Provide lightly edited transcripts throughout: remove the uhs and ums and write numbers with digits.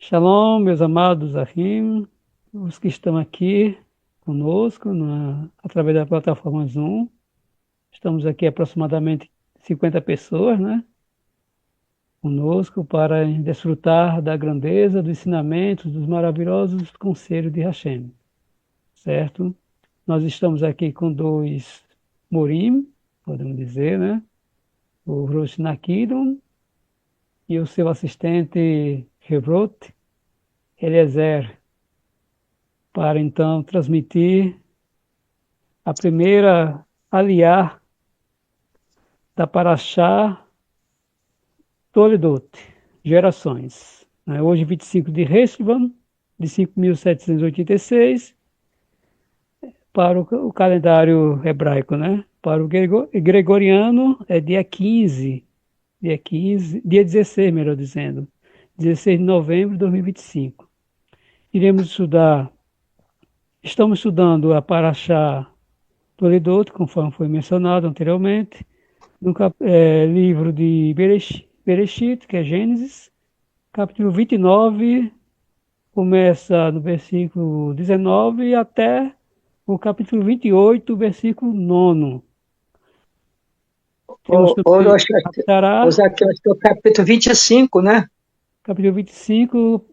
Shalom, meus amados Ahim, os que estão aqui conosco através da plataforma Zoom. Estamos aqui aproximadamente 50 pessoas, né? Conosco para desfrutar da grandeza, dos ensinamentos, dos maravilhosos conselhos de Hashem, certo? Nós estamos aqui com dois Morim, podemos dizer, né? O Rosh Nakidon e o seu assistente Hevrot Eliezer, para então transmitir a primeira aliá da Parashá Toledot, gerações. Hoje, 25 de Heshvan, de 5.786, para o calendário hebraico, né? Para o gregoriano é dia 16, melhor dizendo, 16 de novembro de 2025. Estamos estudando a Parashá Toledot, conforme foi mencionado anteriormente, no livro de Bereshit, que é Gênesis, capítulo 29, começa no versículo 19 até o capítulo 28, versículo 9. Temos também Rosh, Haftará, aqui, acho que é o capítulo 25, né? capítulo 25,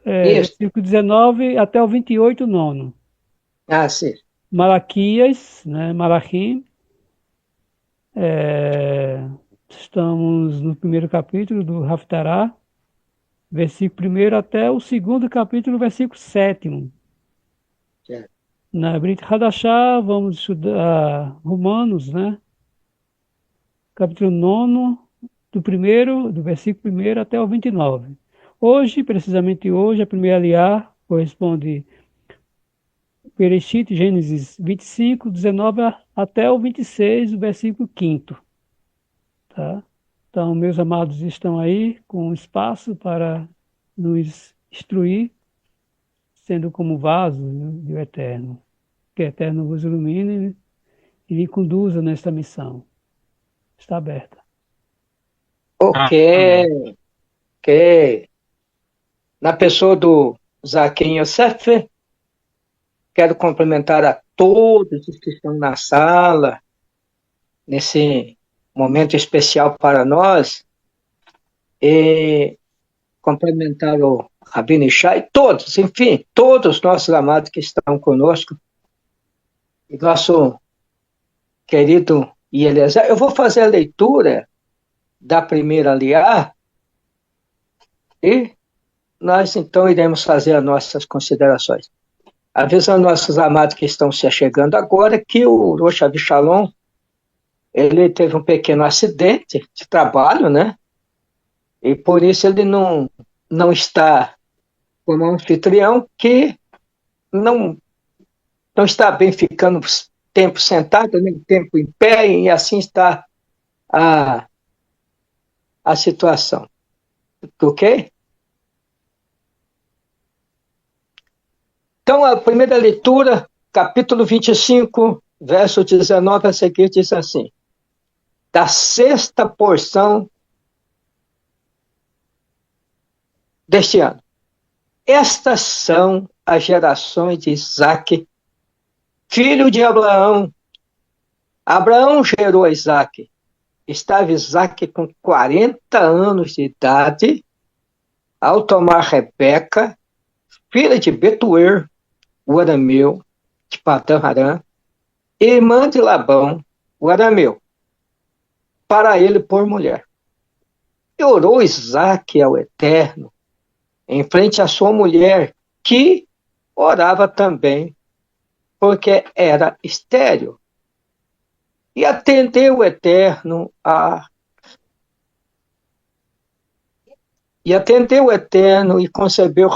Isso. versículo 19 até o 28, 9. Ah, sim. Malaquias, né, Malachim, é, estamos no primeiro capítulo do Haftará, versículo primeiro até o segundo capítulo, versículo 7. Certo. Na Brit Hadashah, vamos estudar Romanos, né? Capítulo 9, do versículo primeiro até o 29. Hoje, precisamente hoje, a primeira aliá corresponde Bereshit, Gênesis 25, 19 até o 26, o versículo 5. Tá? Então, meus amados estão aí com espaço para nos instruir, sendo como vasos, né, do Eterno. Que o Eterno vos ilumine e lhe conduza nesta missão. Está aberta. Ok, Amém. ok. Na pessoa do Zaquim Yosef, quero cumprimentar a todos os que estão na sala, nesse momento especial para nós, e cumprimentar o Rabino Ishai, todos, enfim, todos os nossos amados que estão conosco, e nosso querido Eliezer. Eu vou fazer a leitura da primeira aliá e nós então iremos fazer as nossas considerações. Avisando nossos amados que estão se chegando agora que o Rosh Shalom, ele teve um pequeno acidente de trabalho, né? E por isso ele não está como anfitrião, que não, não está bem ficando tempo sentado, nem tempo em pé, e assim está a, a situação. Ok? Então, a primeira leitura, capítulo 25, verso 19 a seguir, diz assim: da sexta porção deste ano. Estas são as gerações de Isaque, filho de Abraão. Abraão gerou a Isaque. Estava Isaque com 40 anos de idade ao tomar Rebeca, filha de Betuer, o arameu, de Padã Arã, irmã de Labão, o arameu, para ele por mulher. E orou Isaque ao Eterno, em frente à sua mulher, que orava também, porque era estéril. E atendeu o Eterno e concebeu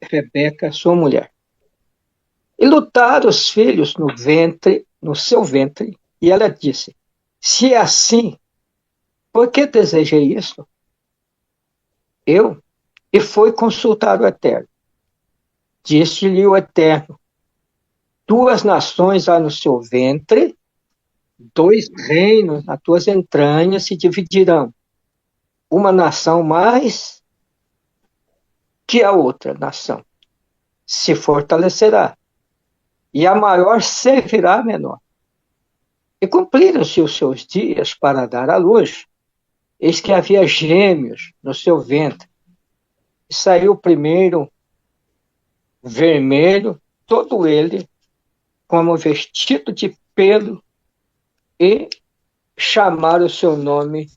Rebeca, sua mulher. E lutaram os filhos no seu ventre, e ela disse: se é assim, por que desejei isso? Eu? E foi consultar o Eterno. Disse-lhe o Eterno: duas nações há no seu ventre, dois reinos nas tuas entranhas se dividirão. Uma nação mais que a outra nação se fortalecerá, e a maior servirá a menor. E cumpriram-se os seus dias para dar à luz, eis que havia gêmeos no seu ventre. E saiu o primeiro vermelho, todo ele como vestido de pelo, e chamaram o seu nome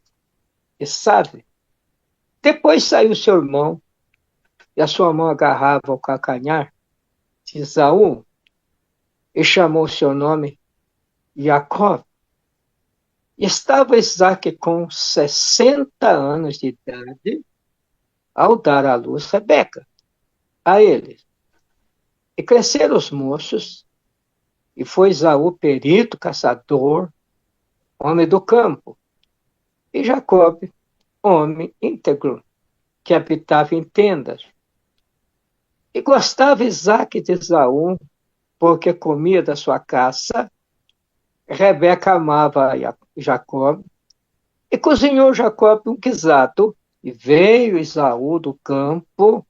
Esaú. Depois saiu seu irmão, e a sua mão agarrava o calcanhar de Esaú, e chamou o seu nome Jacó. Estava Isaque com 60 anos de idade ao dar à luz Rebeca a ele. E cresceram os moços, e foi Esaú perito, caçador, homem do campo, e Jacó, homem íntegro, que habitava em tendas. E gostava Isaque de Esaú, porque comia da sua caça. Rebeca amava Jacó, e cozinhou Jacó um guisado, e veio Esaú do campo,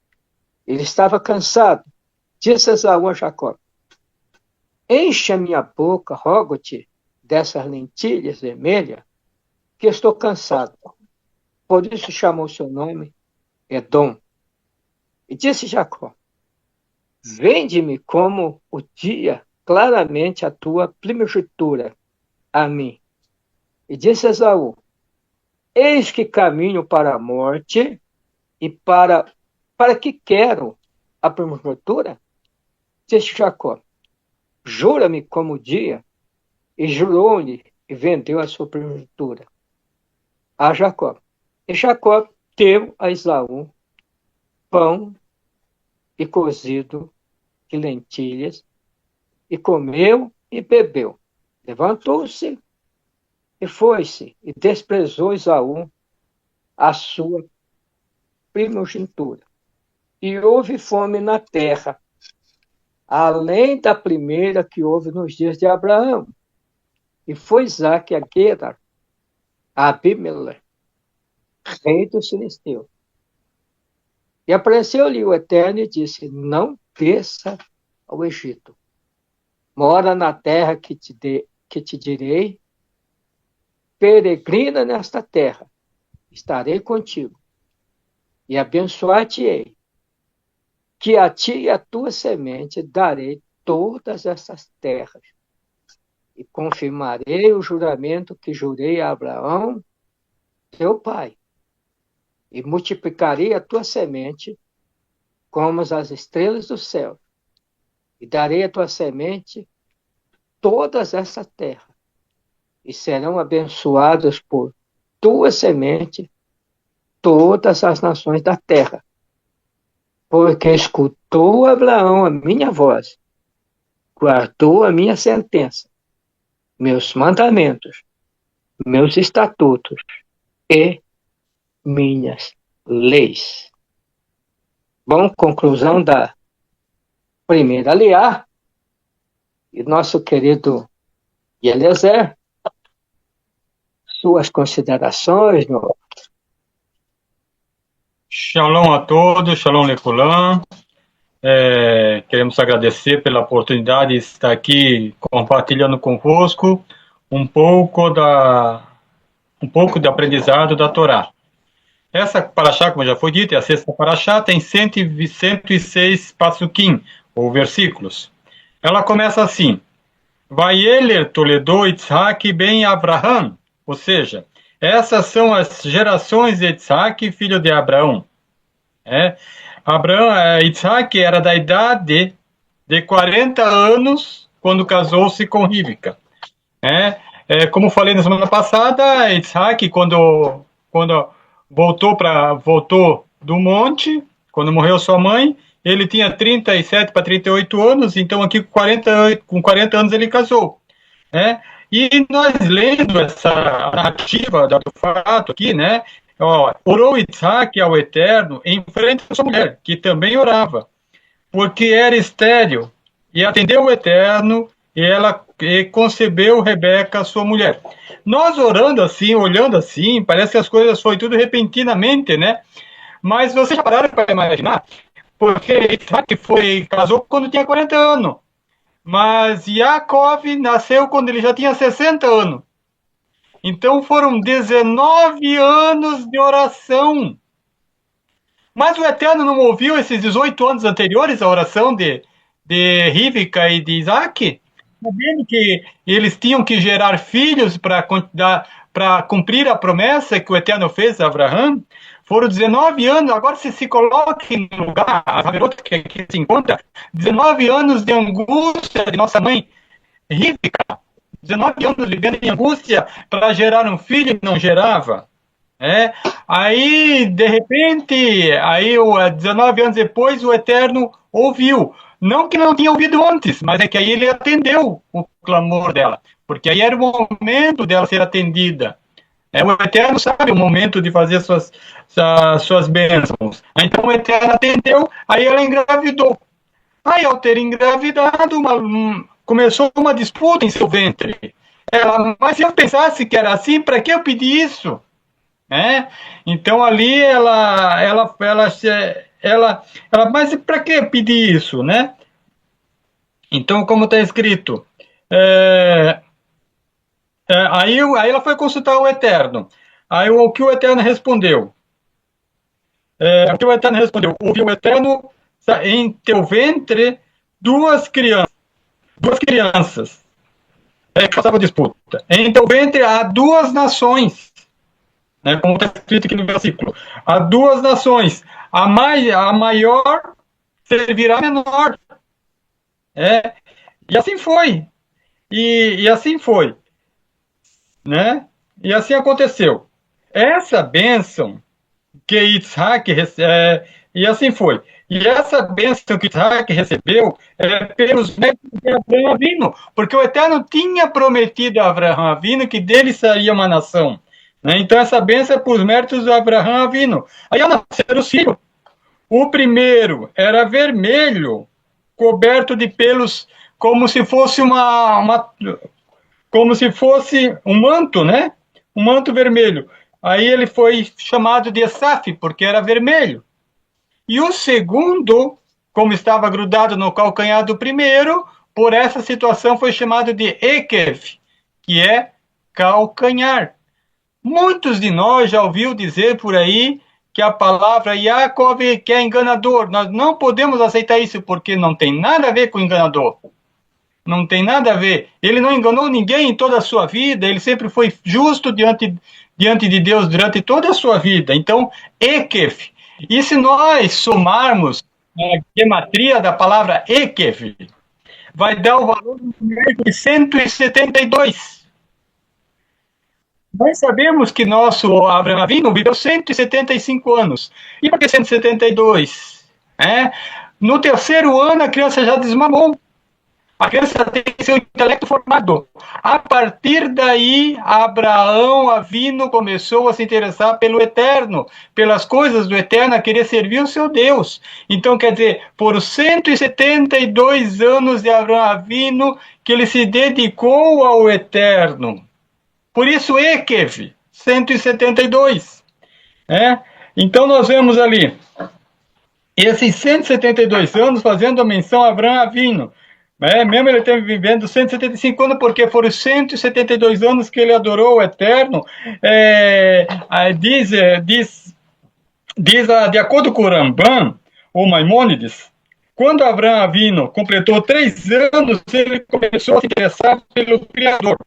ele estava cansado. Disse Esaú a Jacó: enche a minha boca, rogo-te, dessas lentilhas vermelhas, que estou cansado. Por isso chamou seu nome Edom. E disse Jacó: vende-me como o dia claramente a tua primogenitura a mim. E disse Esaú: eis que caminho para a morte, e para que quero a primogenitura? Disse Jacó: jura-me como o dia. E jurou-lhe, e vendeu a sua primogenitura a Jacó. E Jacó deu a Esaú pão e cozido de lentilhas, e comeu e bebeu. Levantou-se e foi-se, e desprezou Esaú a sua primogenitura. E houve fome na terra, além da primeira que houve nos dias de Abraão. E foi Isaque a Gerar, a Abimeleque, rei dos filisteus. E apareceu-lhe o Eterno e disse: não desça ao Egito. Mora na terra que te direi, peregrina nesta terra, estarei contigo, e abençoar-te-ei, que a ti e a tua semente darei todas essas terras, e confirmarei o juramento que jurei a Abraão, teu pai, e multiplicarei a tua semente como as estrelas do céu, e darei a tua semente todas essas terras, e serão abençoadas por tua semente todas as nações da terra, porque escutou Abraão a minha voz, guardou a minha sentença, meus mandamentos, meus estatutos e minhas leis. Bom, conclusão da primeira aliá, e nosso querido Eliezer, suas considerações, meu. Shalom a todos, shalom Leculan. Queremos agradecer pela oportunidade de estar aqui compartilhando convosco um pouco de aprendizado da Torá. Essa paraxá, como já foi dito, é a sexta paraxá, tem 106 pasukim, ou versículos. Ela começa assim: Vayeler Toledou Yitzhak ben Abraham, ou seja, essas são as gerações de Yitzhak, filho de Abraão. Yitzhak era da idade de 40 anos quando casou-se com Rivka. Como falei na semana passada, Yitzhak, quando voltou do monte, quando morreu sua mãe, ele tinha 37 para 38 anos, então aqui com 40 anos ele casou. E nós lendo essa narrativa do fato aqui, orou Yitzhak ao Eterno em frente à sua mulher, que também orava, porque era estéril, e atendeu o Eterno, e concebeu Rebeca, sua mulher. Nós orando assim, olhando assim, parece que as coisas foi tudo repentinamente, Mas vocês já pararam para imaginar porque Isaac casou quando tinha 40 anos, mas Jacob nasceu quando ele já tinha 60 anos. Então foram 19 anos de oração. Mas o Eterno não ouviu esses 18 anos anteriores, a oração de Rivka e de Isaac, sabendo que eles tinham que gerar filhos para cumprir a promessa que o Eterno fez a Abraão. Foram 19 anos, agora se coloque no lugar, a garota que aqui se encontra, 19 anos de angústia de nossa mãe Rivka, 19 anos vivendo em angústia para gerar um filho e não gerava. Aí, de repente, 19 anos depois, o Eterno ouviu. Não que não tinha ouvido antes, mas é que aí ele atendeu o clamor dela, porque aí era o momento dela ser atendida. O Eterno sabe o momento de fazer suas bênçãos. Então o Eterno atendeu, aí ela engravidou. Aí, ao ter engravidado, começou uma disputa em seu ventre. Mas se eu pensasse que era assim, para que eu pedi isso? Então ali mas para que pedir isso, né? Então, como está escrito, aí ela foi consultar o Eterno. Aí o que o Eterno respondeu? Ouviu o Eterno em teu ventre duas crianças. Que passava disputa. Em teu ventre há duas nações. Como está escrito aqui no versículo. Há duas nações. A maior servirá a menor. E assim foi. E assim foi. Né? E assim aconteceu. Essa bênção que Isaac recebeu, e assim foi. E essa bênção que Isaac recebeu pelos méritos de Abraão Avino, porque o Eterno tinha prometido a Abraão Avino que dele seria uma nação. Então essa bênção é por méritos de Abraão Avino. Aí nasceram os filhos. O primeiro era vermelho, coberto de pelos, como se fosse como se fosse um manto, né? Um manto vermelho. Aí ele foi chamado de Esaf, porque era vermelho. E o segundo, como estava grudado no calcanhar do primeiro, por essa situação foi chamado de Ekev, que é calcanhar. Muitos de nós já ouviram dizer por aí que a palavra Yaakov que é enganador. Nós não podemos aceitar isso, porque não tem nada a ver com enganador. Não tem nada a ver. Ele não enganou ninguém em toda a sua vida, ele sempre foi justo diante de Deus durante toda a sua vida. Então, Ekev. E se nós somarmos a gematria da palavra Ekev, vai dar o valor numérico de 172. Nós sabemos que nosso Abraão Avinu viveu 175 anos. E por que 172? No terceiro ano, a criança já desmamou. A criança tem seu intelecto formado. A partir daí, Abraão Avinu começou a se interessar pelo Eterno, pelas coisas do Eterno, a querer servir o seu Deus. Então, quer dizer, por 172 anos de Abraão Avinu, que ele se dedicou ao Eterno. Por isso, Ekev, 172. Então, nós vemos ali, esses 172 anos fazendo a menção a Abraão Avinu. Mesmo ele teve vivendo 175 anos, porque foram 172 anos que ele adorou o Eterno. De acordo com o Rambam, ou Maimônides, quando Abraão Avinu completou 3 anos, ele começou a se interessar pelo Criador,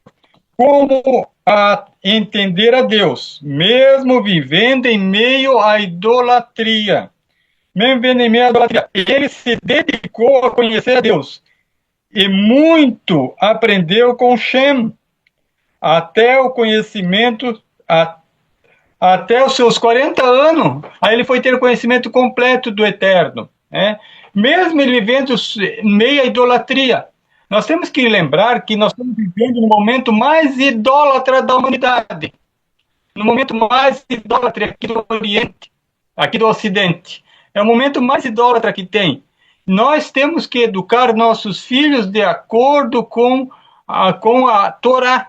como a entender a Deus, mesmo vivendo em meio à idolatria. Ele se dedicou a conhecer a Deus. E muito aprendeu com Shem, até o conhecimento, até os seus 40 anos, aí ele foi ter o conhecimento completo do Eterno. Mesmo ele vivendo meio à idolatria. Nós temos que lembrar que nós estamos vivendo no momento mais idólatra da humanidade. No momento mais idólatra aqui do Oriente, aqui do Ocidente. É o momento mais idólatra que tem. Nós temos que educar nossos filhos de acordo com a Torá.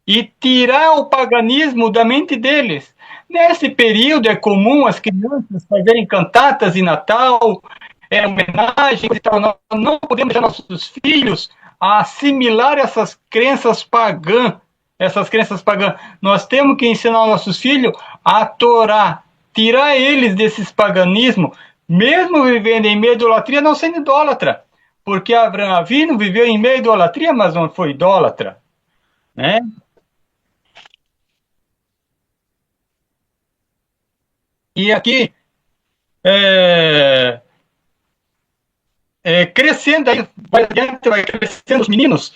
e tirar o paganismo da mente deles. Nesse período é comum as crianças fazerem cantatas de Natal, homenagens e tal. Nós não podemos deixar nossos filhos assimilar essas crenças pagãs. Nós temos que ensinar nossos filhos a Torá, tirar eles desses paganismos, mesmo vivendo em meio à idolatria, não sendo idólatra. Porque Abraão Avinu viveu em meio à idolatria, mas não foi idólatra, né? E aqui, crescendo, aí vai adiante, vai crescendo os meninos,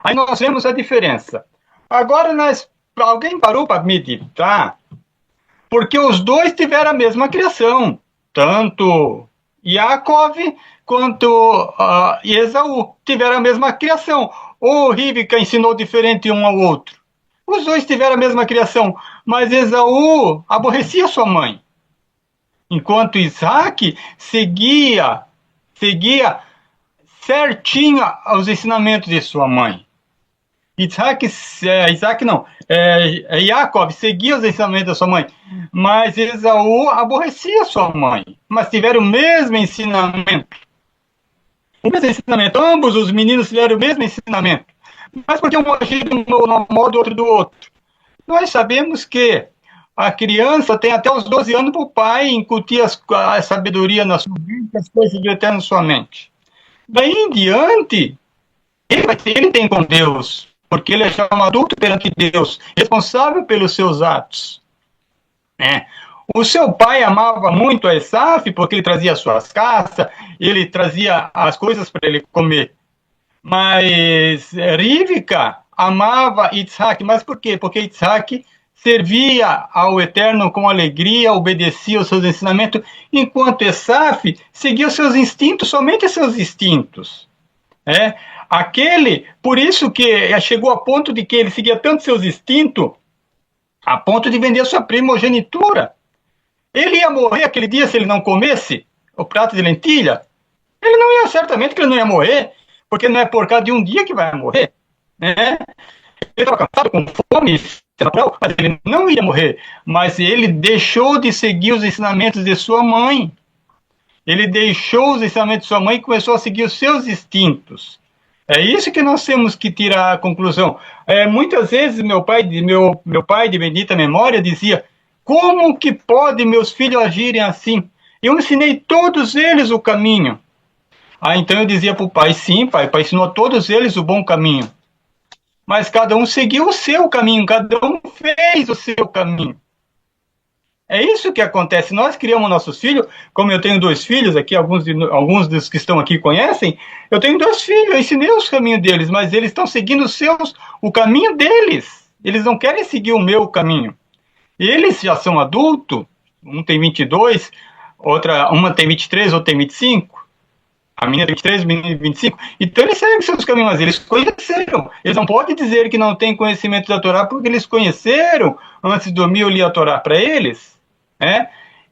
aí nós vemos a diferença. Agora, alguém parou para meditar, porque os dois tiveram a mesma criação, tanto Yaakov quanto Esaú tiveram a mesma criação. Ou Rivka ensinou diferente um ao outro. Os dois tiveram a mesma criação, mas Esaú aborrecia sua mãe, enquanto Isaac seguia certinho os ensinamentos de sua mãe. Yaakov seguia os ensinamentos da sua mãe, mas Esaú aborrecia sua mãe, mas tiveram o mesmo ensinamento. Ambos os meninos tiveram o mesmo ensinamento, mas porque um agia de um modo, outro do outro. Nós sabemos que a criança tem até os 12 anos para o pai incutir a sabedoria na sua mente, as coisas do eterno na sua mente. Daí em diante, ele tem com Deus, porque ele é já um adulto perante Deus, responsável pelos seus atos. O seu pai amava muito a Esaf, porque ele trazia as suas caças, ele trazia as coisas para ele comer. Mas Rivka amava Isaac, mas por quê? Porque Isaac servia ao Eterno com alegria, obedecia aos seus ensinamentos, enquanto Esaf seguia os seus instintos, somente seus instintos. Por isso que chegou a ponto de que ele seguia tanto seus instintos, a ponto de vender sua primogenitura. Ele ia morrer aquele dia se ele não comesse o prato de lentilha? Ele não ia, certamente que ele não ia morrer, porque não é por causa de um dia que vai morrer, né? Ele estava cansado, com fome, natural, mas ele não ia morrer. Mas ele deixou de seguir os ensinamentos de sua mãe. Ele deixou os ensinamentos de sua mãe e começou a seguir os seus instintos. É isso que nós temos que tirar a conclusão. Muitas vezes meu pai de bendita memória dizia: como que pode meus filhos agirem assim? Eu ensinei todos eles o caminho. Então eu dizia para o pai: sim, pai ensinou a todos eles o bom caminho. Mas cada um seguiu o seu caminho, cada um fez o seu caminho. É isso que acontece. Nós criamos nossos filhos, como eu tenho 2 filhos aqui, alguns dos que estão aqui conhecem, eu tenho 2 filhos, eu ensinei os caminhos deles, mas eles estão seguindo o caminho deles. Eles não querem seguir o meu caminho. Eles já são adultos, um tem 22, uma tem 23, outra tem 25. A minha tem 23, o menino tem 25. Então eles seguem seus caminhos, mas eles conheceram. Eles não podem dizer que não têm conhecimento da Torá, porque eles conheceram antes de dormir, eu li a Torá para eles.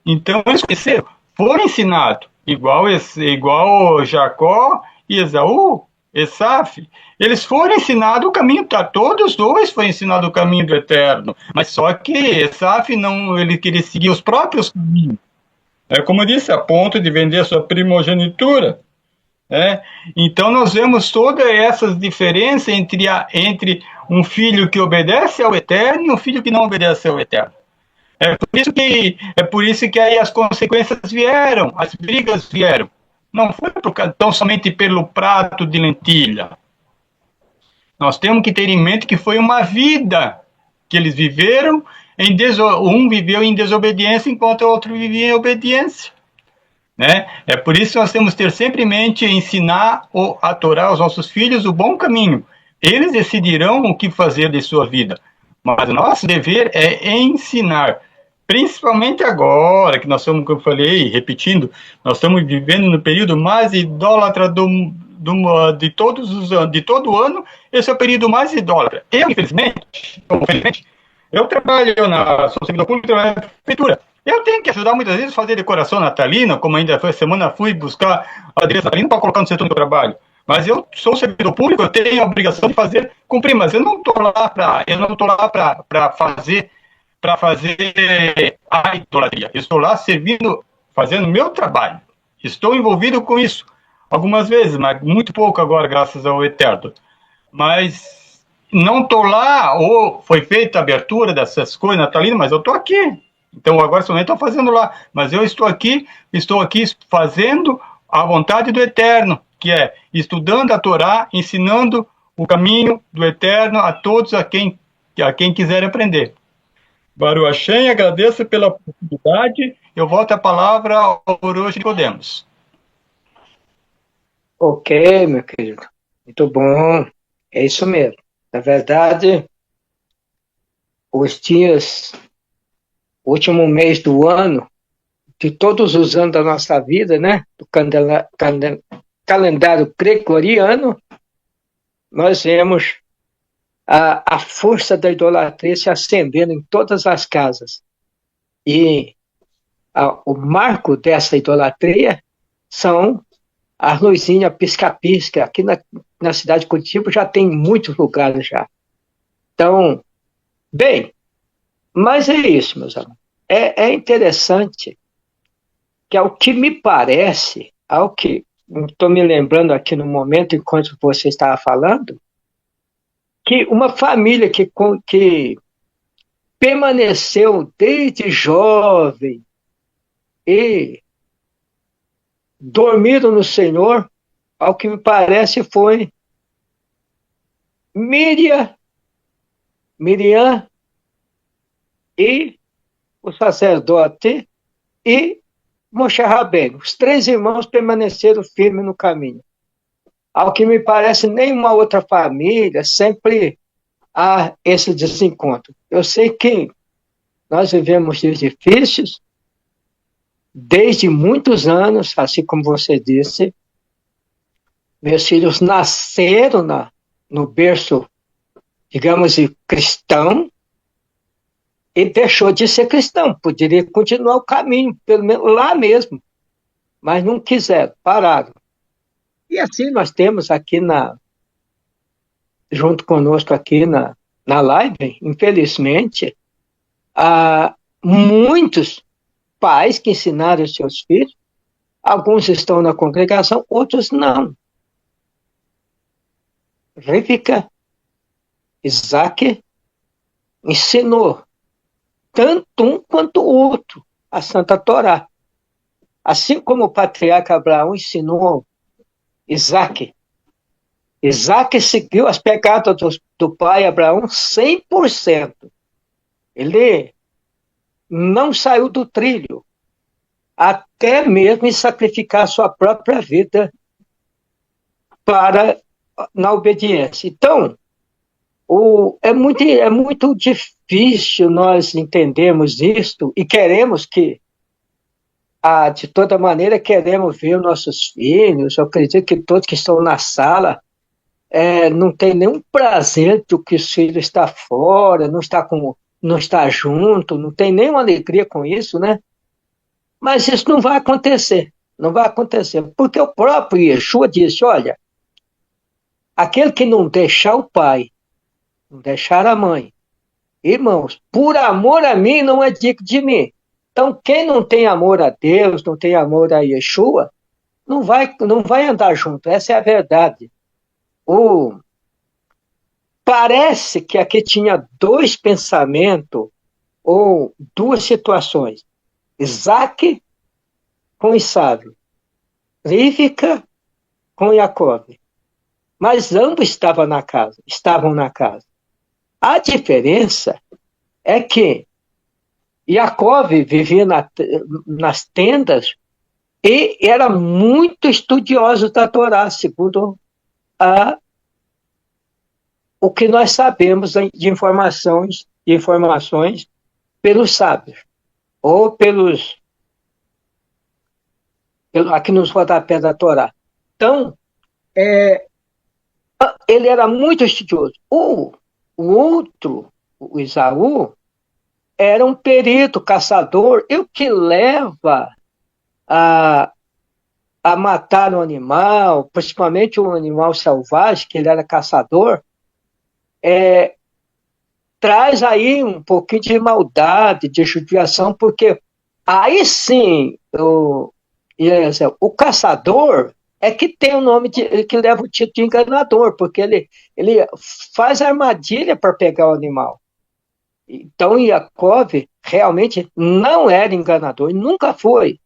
Então eles conheceram, foram ensinados, igual Jacó e Esaú, Esaf. Eles foram ensinados o caminho, todos 2 foram ensinados o caminho do Eterno, mas só que Esaf ele queria seguir os próprios caminhos. Como eu disse, a ponto de vender a sua primogenitura. Então nós vemos todas essas diferenças entre um filho que obedece ao Eterno e um filho que não obedece ao Eterno. É por isso que aí as consequências vieram, as brigas vieram. Não foi tão somente pelo prato de lentilha. Nós temos que ter em mente que foi uma vida que eles viveram, um viveu em desobediência, enquanto o outro vivia em obediência. É por isso que nós temos que ter sempre em mente ensinar a Torá aos nossos filhos o bom caminho. Eles decidirão o que fazer de sua vida. Mas o nosso dever é ensinar. Principalmente agora, que nós estamos, como eu falei, repetindo, nós estamos vivendo no período mais idólatra de todo ano, esse é o período mais idólatra. Infelizmente, eu sou servidor público, trabalho na prefeitura. Eu tenho que ajudar muitas vezes a fazer decoração natalina, como ainda foi semana, fui buscar a adereço natalino para colocar no setor do trabalho. Mas eu sou servidor público, eu tenho a obrigação de cumprir, mas eu não estou lá para fazer a idolatria. Eu estou lá servindo, fazendo o meu trabalho. Estou envolvido com isso algumas vezes, mas muito pouco agora, graças ao Eterno. Mas não estou lá, ou foi feita a abertura dessas coisas natalinas, mas eu estou aqui. Então agora somente estou fazendo lá, mas eu estou aqui fazendo a vontade do Eterno, que é estudando a Torá, ensinando o caminho do Eterno a todos a quem quiser aprender. Baruch Hashem, agradeço pela oportunidade. Eu volto a palavra ao Orochi Nicodemos. Ok, meu querido. Muito bom. É isso mesmo. Na verdade, os dias, o último mês do ano, de todos os anos da nossa vida, né? Do calendário gregoriano, nós vemos a força da idolatria se acendendo em todas as casas. E o marco dessa idolatria são as luzinhas pisca-pisca. Aqui na cidade de Curitiba já tem muitos lugares já. Então, bem, mas é isso, meus amigos. É interessante que, ao que me parece, ao que estou me lembrando aqui no momento, enquanto você estava falando, que uma família que permaneceu desde jovem e dormiram no Senhor, ao que me parece foi Miriam e o sacerdote e Moshe Rabbeinu. Os 3 irmãos permaneceram firmes no caminho. Ao que me parece, nenhuma outra família sempre há esse desencontro. Eu sei que nós vivemos dias difíceis, desde muitos anos, assim como você disse. Meus filhos nasceram no berço, digamos, cristão, e deixou de ser cristão. Poderia continuar o caminho, pelo menos lá mesmo, mas não quiseram, pararam. E assim nós temos aqui junto conosco aqui na live, infelizmente, muitos pais que ensinaram os seus filhos, alguns estão na congregação, outros não. Rivka, Isaac ensinou tanto um quanto o outro a Santa Torá. Assim como o patriarca Abraão ensinou Isaac. Isaac seguiu as pegadas do pai Abraão 100%. Ele não saiu do trilho, até mesmo em sacrificar sua própria vida na obediência. Então, é muito difícil nós entendermos isto e queremos de toda maneira, queremos ver os nossos filhos. Eu acredito que todos que estão na sala não tem nenhum prazer do que o filho está fora, não está junto, não tem nenhuma alegria com isso, né? Mas isso não vai acontecer, porque o próprio Yeshua disse, olha, aquele que não deixar o pai, não deixar a mãe, irmãos, por amor a mim não é digno de mim. Então, quem não tem amor a Deus, não tem amor a Yeshua, não vai andar junto, essa é a verdade. Parece que aqui tinha 2 pensamentos, ou 2 situações. Isaac com Esaú, Rivka com Jacob. Mas ambos estavam na casa. A diferença é que Jacob vivia nas tendas e era muito estudioso da Torá, segundo o que nós sabemos de informações pelos sábios, ou aqui nos rodapés da Torá. Então, ele era muito estudioso. O outro, o Esaú, era um perito, caçador, e o que leva a matar um animal, principalmente um animal selvagem, que ele era caçador, traz aí um pouquinho de maldade, de judiação, porque aí sim, o caçador é que tem o nome que leva o título de enganador, porque ele faz armadilha para pegar o animal. Então, Yaakov realmente não era enganador, nunca foi.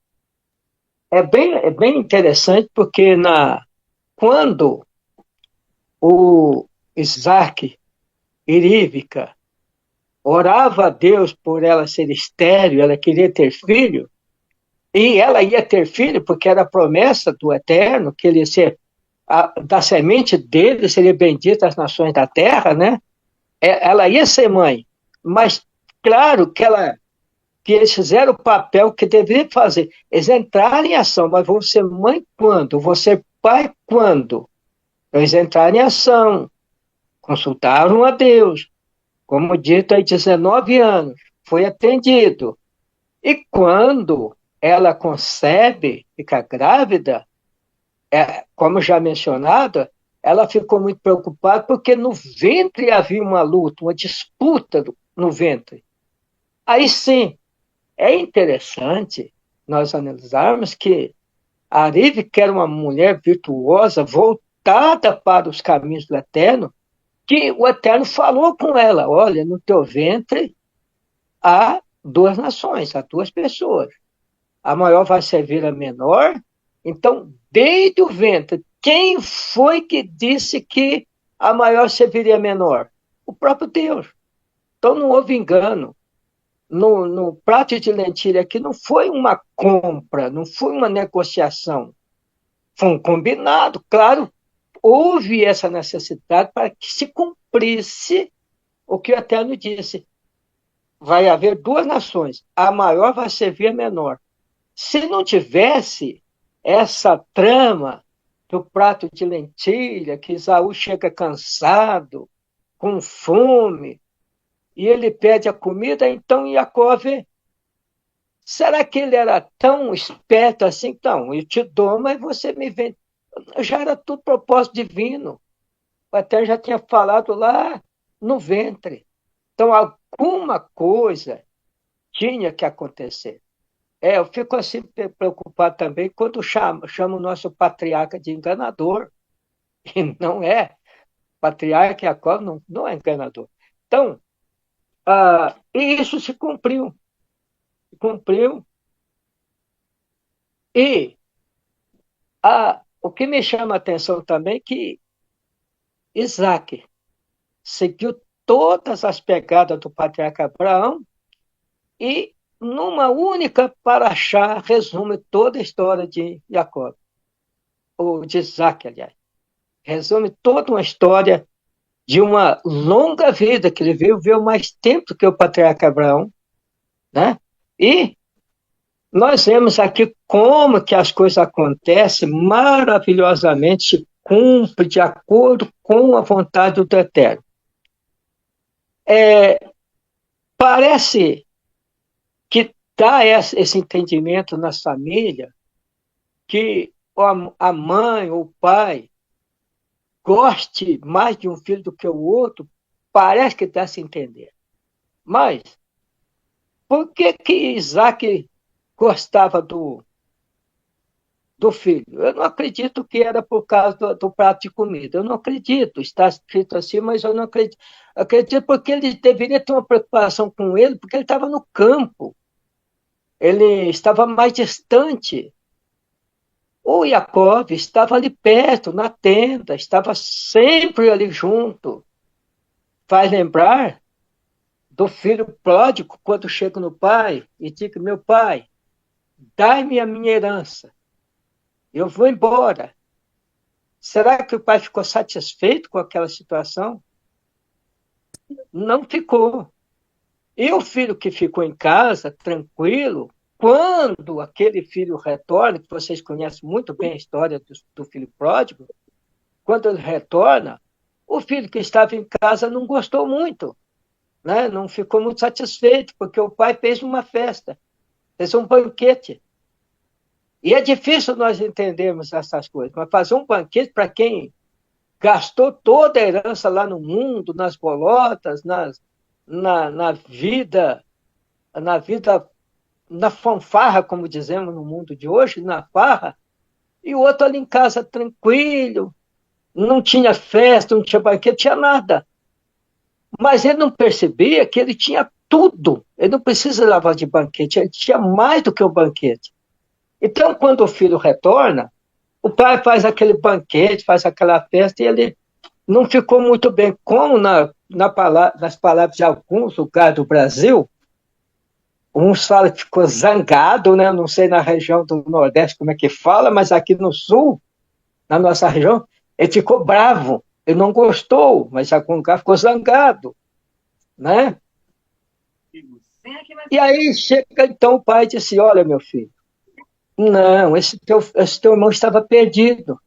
É bem interessante, porque quando o Isaac e Rivka orava a Deus por ela ser estéril, ela queria ter filho, e ela ia ter filho porque era a promessa do Eterno, que ele ia ser, da semente dele seria bendita as nações da terra, né? Ela ia ser mãe, mas claro que eles fizeram o papel que deveriam fazer. Eles entraram em ação, mas vão ser mãe quando? Vão ser pai quando? Eles entraram em ação, consultaram a Deus, como dito, aí 19 anos, foi atendido. E quando ela concebe, fica grávida, como já mencionado, ela ficou muito preocupada porque no ventre havia uma luta, uma disputa no ventre. Aí sim, é interessante nós analisarmos que a Arive, que era uma mulher virtuosa, voltada para os caminhos do Eterno, que o Eterno falou com ela: olha, no teu ventre há duas nações, há duas pessoas. A maior vai servir a menor. Então, desde o ventre, quem foi que disse que a maior serviria a menor? O próprio Deus. Então, não houve engano. No prato de lentilha aqui não foi uma compra, não foi uma negociação. Foi um combinado. Claro, houve essa necessidade para que se cumprisse o que o Eterno disse. Vai haver duas nações, a maior vai servir a menor. Se não tivesse essa trama do prato de lentilha, que Esaú chega cansado, com fome, e ele pede a comida, então Jacó, será que ele era tão esperto assim? Então, eu te dou, mas você me vende. Já era tudo propósito divino. O Eterno já tinha falado lá no ventre. Então, alguma coisa tinha que acontecer. Eu fico assim preocupado também quando chama o nosso patriarca de enganador. E não é. O patriarca Jacó não é enganador. Então, e isso se cumpriu. Cumpriu. E o que me chama a atenção também é que Isaac seguiu todas as pegadas do patriarca Abraão e, numa única paraxá, resume toda a história de Jacó, ou de Isaac, aliás. Resume toda uma história de uma longa vida, que ele viveu mais tempo que o patriarca Abraão, né? E nós vemos aqui como que as coisas acontecem maravilhosamente, se cumpre de acordo com a vontade do Eterno. Parece que dá esse entendimento na família que a mãe ou o pai goste mais de um filho do que o outro, parece que dá a se entender. Mas por que Isaac gostava do filho? Eu não acredito que era por causa do prato de comida. Eu não acredito. Está escrito assim, mas eu não acredito. Acredito porque ele deveria ter uma preocupação com ele, porque ele estava no campo. Ele estava mais distante. O Jacob estava ali perto, na tenda, estava sempre ali junto. Faz lembrar do filho pródigo, quando chega no pai e diz: meu pai, dai-me a minha herança, eu vou embora. Será que o pai ficou satisfeito com aquela situação? Não ficou. E o filho que ficou em casa, tranquilo, quando aquele filho retorna, que vocês conhecem muito bem a história do filho pródigo, quando ele retorna, o filho que estava em casa não gostou muito, né? Não ficou muito satisfeito, porque o pai fez uma festa, fez um banquete. E é difícil nós entendermos essas coisas, mas fazer um banquete para quem gastou toda a herança lá no mundo, nas bolotas, na vida, na vida, na fanfarra, como dizemos no mundo de hoje, na farra, e o outro ali em casa tranquilo, não tinha festa, não tinha banquete, tinha nada. Mas ele não percebia que ele tinha tudo. Ele não precisa levar de banquete, ele tinha mais do que um banquete. Então, quando o filho retorna, o pai faz aquele banquete, faz aquela festa, e ele não ficou muito bem. Como nas palavras de alguns lugares do Brasil, uns falam que ficou zangado, né? Não sei na região do Nordeste como é que fala, mas aqui no Sul, na nossa região, ele ficou bravo. Ele não gostou, mas em algum lugar ficou zangado, né? E aí chega então o pai e disse, olha, meu filho, não, esse teu irmão estava perdido.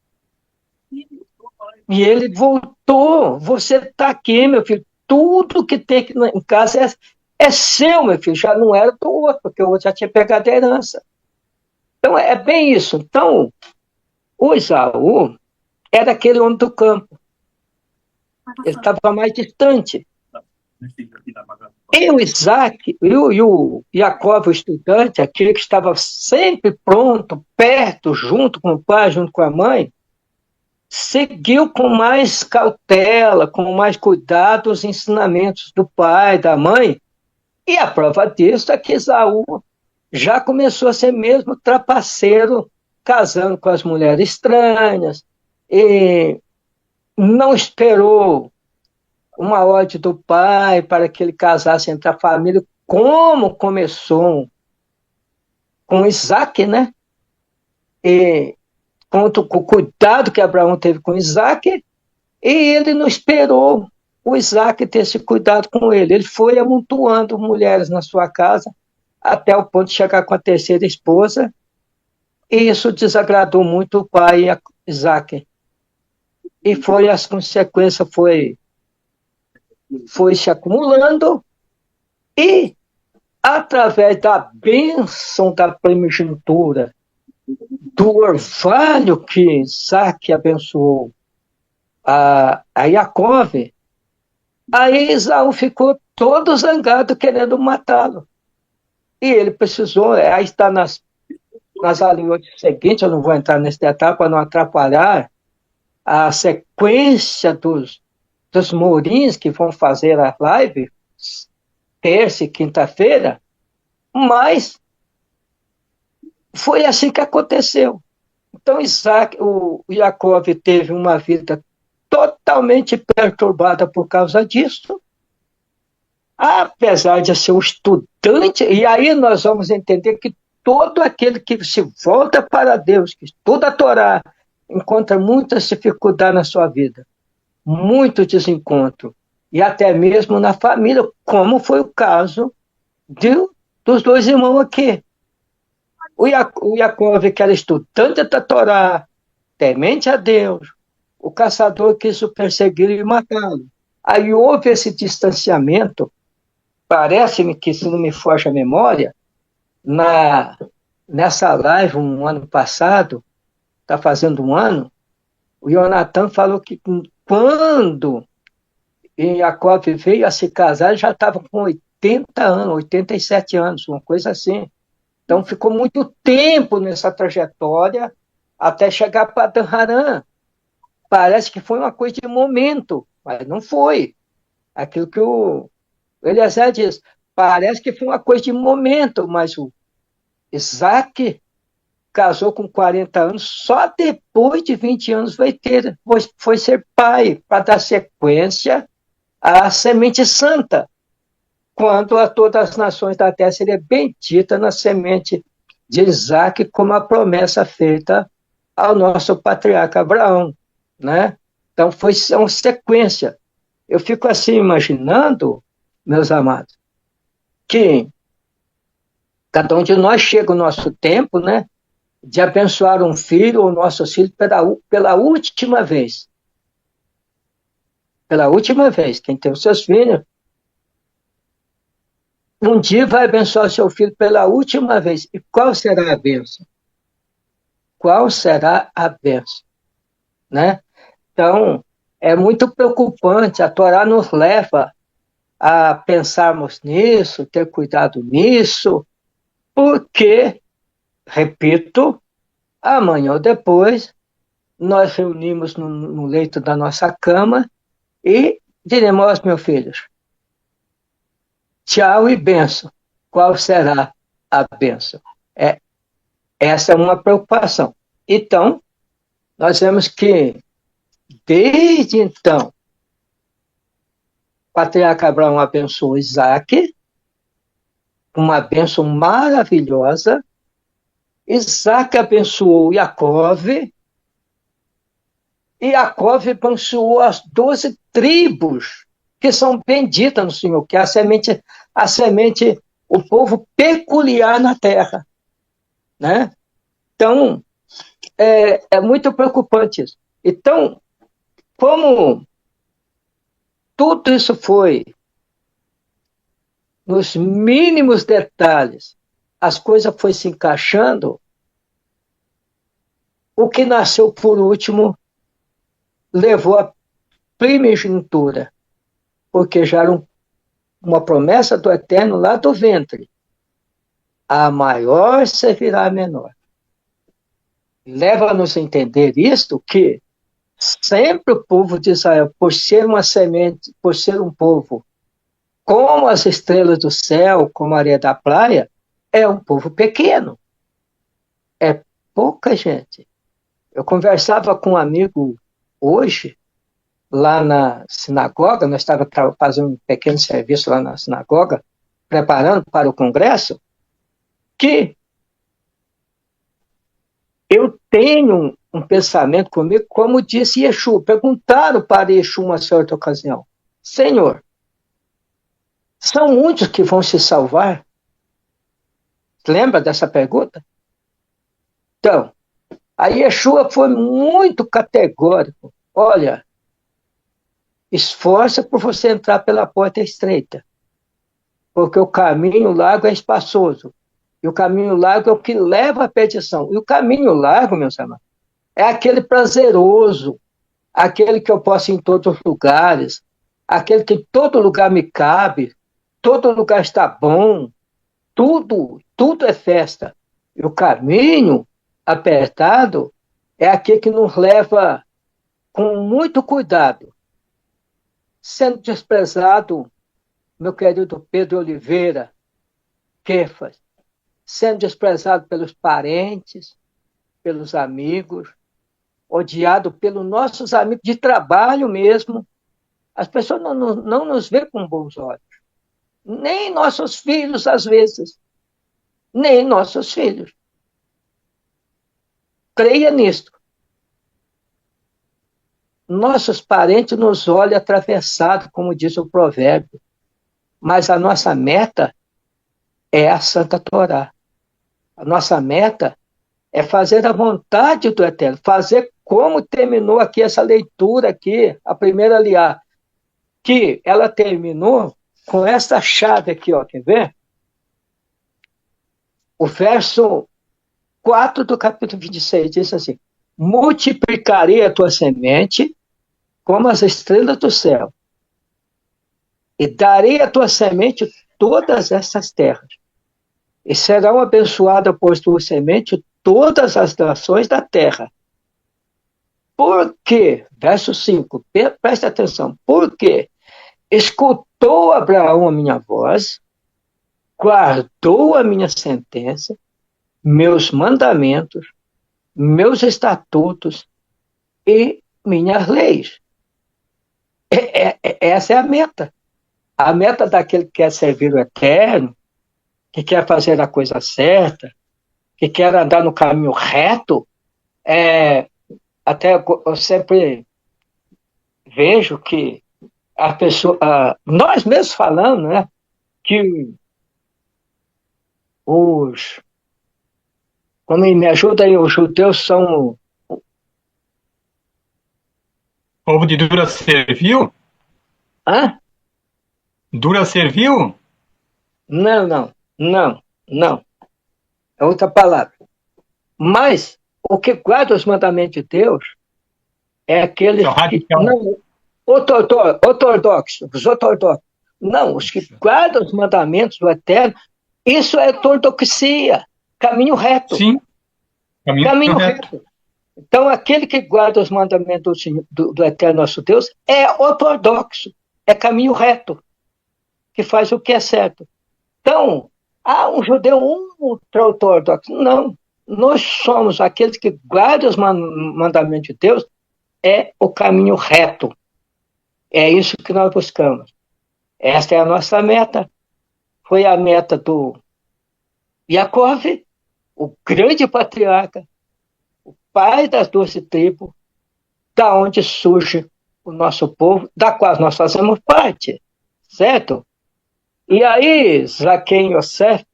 E ele voltou. Você está aqui, meu filho. Tudo que tem aqui em casa é seu, meu filho. Já não era do outro, porque o outro já tinha pegado a herança. Então, é bem isso. Então, o Esaú era aquele homem do campo. Ele estava mais distante. E o Isaac, e o Jacó, o estudante, aquele que estava sempre pronto, perto, junto com o pai, junto com a mãe, seguiu com mais cautela, com mais cuidado os ensinamentos do pai, da mãe, e a prova disso é que Esaú já começou a ser mesmo trapaceiro, casando com as mulheres estranhas, e não esperou uma ordem do pai para que ele casasse entre a família, como começou com Isaac, né? E conta com o cuidado que Abraão teve com Isaac, e ele não esperou o Isaac ter esse cuidado com ele. Ele foi amontoando mulheres na sua casa, até o ponto de chegar com a terceira esposa, e isso desagradou muito o pai Isaac. E as consequências foi se acumulando, e através da bênção da primogenitura, do orvalho que Isaac abençoou a Jacó, aí Esaú ficou todo zangado querendo matá-lo. E ele precisou, aí está nas alinhas seguintes, eu não vou entrar nesse detalhe para não atrapalhar a sequência dos mourins que vão fazer a live, terça e quinta-feira, mas foi assim que aconteceu. Então, o Jacó teve uma vida totalmente perturbada por causa disso, apesar de ser um estudante, e aí nós vamos entender que todo aquele que se volta para Deus, que estuda a Torá, encontra muitas dificuldades na sua vida, muito desencontro, e até mesmo na família, como foi o caso dos dois irmãos aqui. O Jacó, que era estudante da Torá, temente a Deus, o caçador quis o perseguir e matá-lo. Aí houve esse distanciamento, parece-me que, se não me foge a memória, nessa live, um ano passado, está fazendo um ano, o Jonathan falou que quando Jacó veio a se casar, ele já estava com 80 anos, 87 anos, uma coisa assim. Então, ficou muito tempo nessa trajetória até chegar para Padan-Aram. Parece que foi uma coisa de momento, mas não foi. Aquilo que o Eliezer diz, parece que foi uma coisa de momento, mas o Isaac casou com 40 anos, só depois de 20 anos foi ser pai, para dar sequência à semente santa, quando a todas as nações da terra seria bendita na semente de Isaac, como a promessa feita ao nosso patriarca Abraão, né? Então foi uma sequência. Eu fico assim imaginando, meus amados, que cada um de nós chega o nosso tempo, né, de abençoar um filho ou nossos filhos pela última vez. Pela última vez. Quem tem os seus filhos, um dia vai abençoar seu filho pela última vez. E qual será a bênção? qual será a bênção, né? Então, é muito preocupante, a Torá nos leva a pensarmos nisso, ter cuidado nisso, porque, repito, amanhã ou depois, nós reunimos no leito da nossa cama e diremos aos meus filhos, tchau e benção. Qual será a bênção? Essa é uma preocupação. Então, nós vemos que, desde então, o patriarca Abraão abençoou Isaac, uma bênção maravilhosa. Isaac abençoou Jacove, e Jacove abençoou as 12 tribos que são benditas no Senhor, que é a semente, o povo peculiar na terra, né? Então, é muito preocupante isso. Então, como tudo isso foi nos mínimos detalhes, as coisas foram se encaixando, o que nasceu por último levou a primogenitura, porque já era uma promessa do Eterno lá do ventre. A maior servirá a menor. Leva-nos a entender isto, que sempre o povo de Israel, por ser uma semente, por ser um povo como as estrelas do céu, como a areia da praia, é um povo pequeno. É pouca gente. Eu conversava com um amigo hoje, lá na sinagoga, nós estávamos fazendo um pequeno serviço lá na sinagoga, preparando para o congresso, que eu tenho um pensamento comigo, como disse Yeshua. Perguntaram para Yeshua uma certa ocasião, Senhor, são muitos que vão se salvar? Lembra dessa pergunta? Então, a Yeshua foi muito categórico. Olha, esforça por você entrar pela porta estreita, porque o caminho largo é espaçoso. E o caminho largo é o que leva à perdição. E o caminho largo, meus amados, é aquele prazeroso, aquele que eu posso ir em todos os lugares, aquele que em todo lugar me cabe, todo lugar está bom, tudo é festa. E o caminho apertado é aquele que nos leva com muito cuidado, sendo desprezado, meu querido Pedro Oliveira, Kefas, sendo desprezado pelos parentes, pelos amigos, odiado pelos nossos amigos de trabalho mesmo. As pessoas não nos veem com bons olhos. Nem nossos filhos, às vezes. Nem nossos filhos. Creia nisto. Nossos parentes nos olham atravessados, como diz o provérbio. Mas a nossa meta é a Santa Torá. A nossa meta é fazer a vontade do Eterno, fazer como terminou aqui essa leitura aqui, a primeira aliá, que ela terminou com essa chave aqui, ó, quer ver? O verso 4 do capítulo 26 diz assim, multiplicarei a tua semente como as estrelas do céu, e darei a tua semente todas essas terras, e serão abençoadas por tua semente todas as nações da terra. Por quê? Verso 5, preste atenção. Porque escutou Abraão a minha voz, guardou a minha sentença, meus mandamentos, meus estatutos e minhas leis. Essa é a meta. A meta daquele que quer servir o Eterno, que quer fazer a coisa certa, que quer andar no caminho reto, até eu sempre vejo que a pessoa, nós mesmos falando, né, que quando me ajuda aí, os judeus são... Povo de Dura serviu? Hã? Dura serviu? Não. É outra palavra. Mas o que guarda os mandamentos de Deus é aqueles São que radicais. não, os ortodoxos. Não, os que guardam os mandamentos do Eterno, isso é ortodoxia, caminho reto. Sim, caminho reto. Reto. Então, aquele que guarda os mandamentos do Eterno nosso Deus é ortodoxo, é caminho reto, que faz o que é certo. Então, um judeu ultra-ortodoxo. Não, nós somos aqueles que guardam os mandamentos de Deus, é o caminho reto. É isso que nós buscamos. Esta é a nossa meta. Foi a meta do Yaakov, o grande patriarca, o pai das 12 tribos, da onde surge o nosso povo, da qual nós fazemos parte, certo? E aí, Zaqueu Yosef,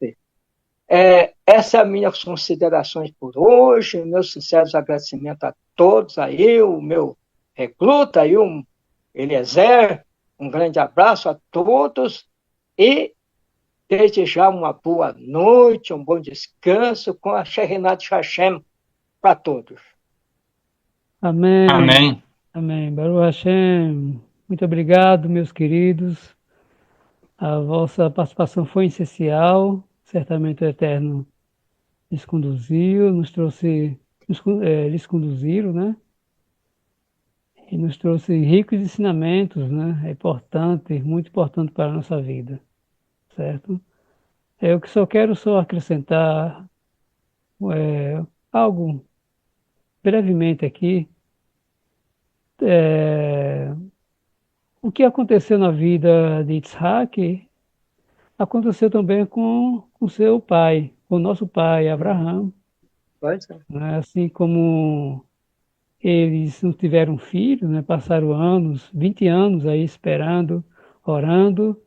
essas são minhas considerações por hoje, meus sinceros agradecimentos a todos, aí o meu recruta, aí o Eliezer, um grande abraço a todos e desde já uma boa noite, um bom descanso com a Shekhinah Hashem para todos. Amém. Amém. Amém. Baruch Hashem. Muito obrigado, meus queridos. A vossa participação foi essencial. Certamente o Eterno lhes conduziu, lhes conduziram, né? E nos trouxe ricos ensinamentos, né? É importante, muito importante para a nossa vida, certo? Eu que só quero acrescentar algo brevemente aqui. O que aconteceu na vida de Isaac aconteceu também com seu pai, com o nosso pai, Abraão. Pois é. Né? Assim como eles não tiveram filho, né? Passaram anos, 20 anos aí esperando, orando,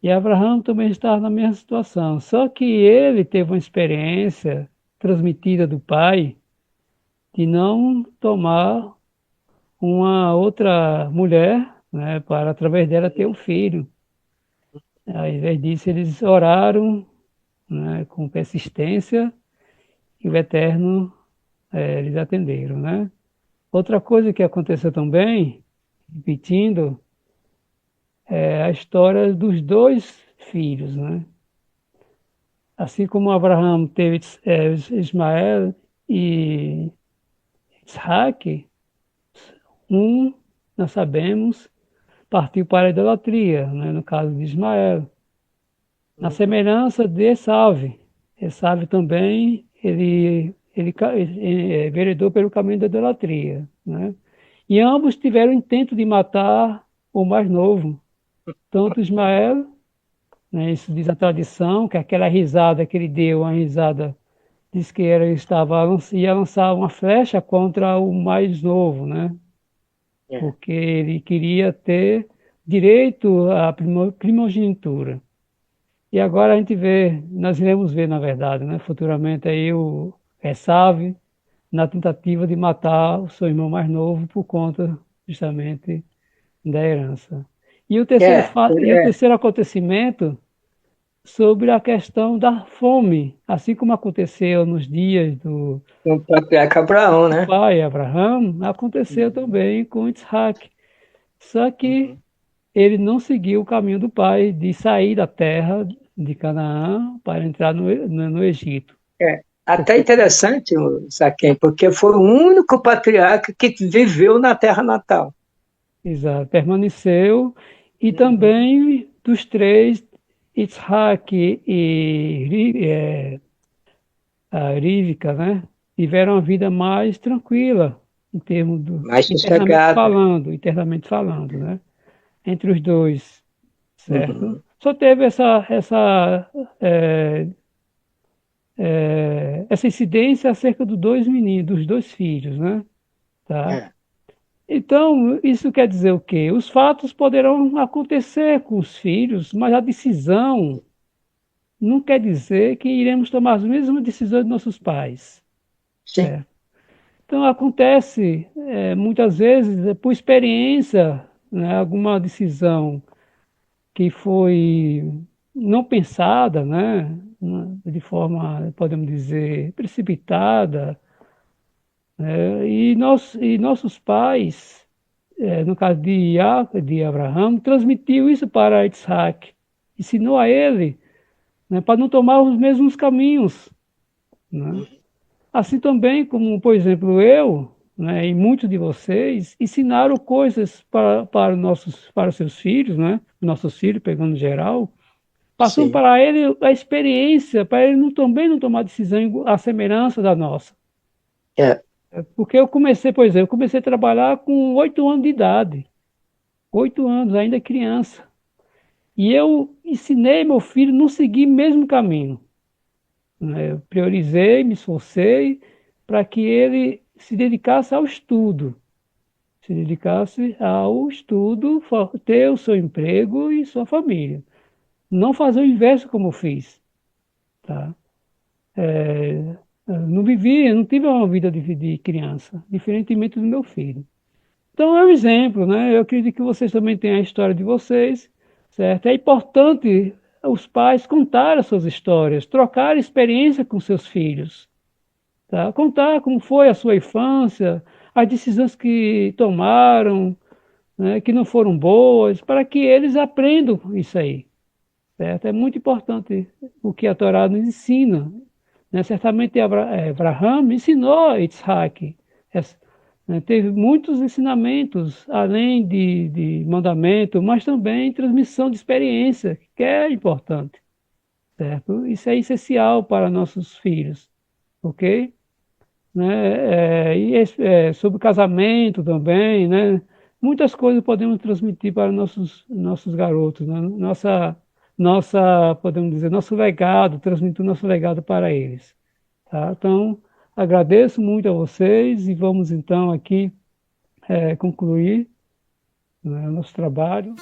e Abraão também estava na mesma situação. Só que ele teve uma experiência transmitida do pai de não tomar uma outra mulher, né? Para através dela ter um filho. Ao invés disso, eles oraram, né? Com persistência e o Eterno eles atenderam, né? Outra coisa que aconteceu também, repetindo, é a história dos dois filhos, né? Assim como Abraão teve Ismael e Isaac, nós sabemos, partiu para a idolatria, né? No caso de Ismael. Na semelhança de Esaú. Esaú também, ele enveredou pelo caminho da idolatria, né? E ambos tiveram o intento de matar o mais novo. Tanto Ismael, né, isso diz a tradição, que aquela risada que ele deu, uma risada, diz que ia lançar uma flecha contra o mais novo, né? Porque ele queria ter direito à primogenitura. E agora a gente vê, nós iremos ver, na verdade, né, futuramente aí o Esaú na tentativa de matar o seu irmão mais novo por conta justamente da herança. E o terceiro acontecimento sobre a questão da fome, assim como aconteceu nos dias do patriarca Abraão, né? pai Abraão, aconteceu também com Isaac. Só que ele não seguiu o caminho do pai de sair da terra de Canaã para entrar no Egito. Até interessante, Zaqueu, porque foi o único patriarca que viveu na terra natal. Exato, permaneceu. E também dos três, Isaac e a Rivka, né, tiveram uma vida mais tranquila, em termos mais sossegada. Internamente falando, né, entre os dois, certo? Só teve essa incidência acerca dos dois meninos, dos dois filhos, né? Tá? Então, isso quer dizer o quê? Os fatos poderão acontecer com os filhos, mas a decisão não quer dizer que iremos tomar as mesmas decisões de nossos pais. Sim. Certo? Então, acontece, muitas vezes, por experiência, né, alguma decisão que foi não pensada, né, de forma, podemos dizer, precipitada, E nossos pais, no caso de Iaco, de Abraão, transmitiu isso para Isaac, ensinou a ele, né, para não tomar os mesmos caminhos, né? Assim também como, por exemplo, eu, né, e muitos de vocês ensinaram coisas para os seus filhos, né, nossos filhos, pegando geral, passando Sim. para ele a experiência, para ele também não tomar decisão à semelhança da nossa. É, Porque eu comecei, por exemplo, eu comecei a trabalhar com 8 anos de idade, 8 anos, ainda criança. E eu ensinei meu filho a não seguir o mesmo caminho, né? Eu priorizei, me esforcei para que ele se dedicasse ao estudo, se dedicasse ao estudo, ter o seu emprego e sua família. Não fazer o inverso como eu fiz, tá? Eu não vivi, não tive uma vida de criança, diferentemente do meu filho. Então é um exemplo, né? Eu acredito que vocês também têm a história de vocês, certo? É importante os pais contar as suas histórias, trocar experiência com seus filhos, tá? Contar como foi a sua infância, as decisões que tomaram, né, que não foram boas, para que eles aprendam isso aí, certo? É muito importante o que a Torá nos ensina, né? Certamente Abraham ensinou a Isaac, né? Teve muitos ensinamentos, além de mandamento, mas também transmissão de experiência, que é importante, certo? Isso é essencial para nossos filhos, ok? Né? Sobre casamento também, né? Muitas coisas podemos transmitir para nossos garotos, né? Podemos dizer, nosso legado, transmitir o nosso legado para eles, tá? Então, agradeço muito a vocês e vamos então aqui concluir, né, o nosso trabalho.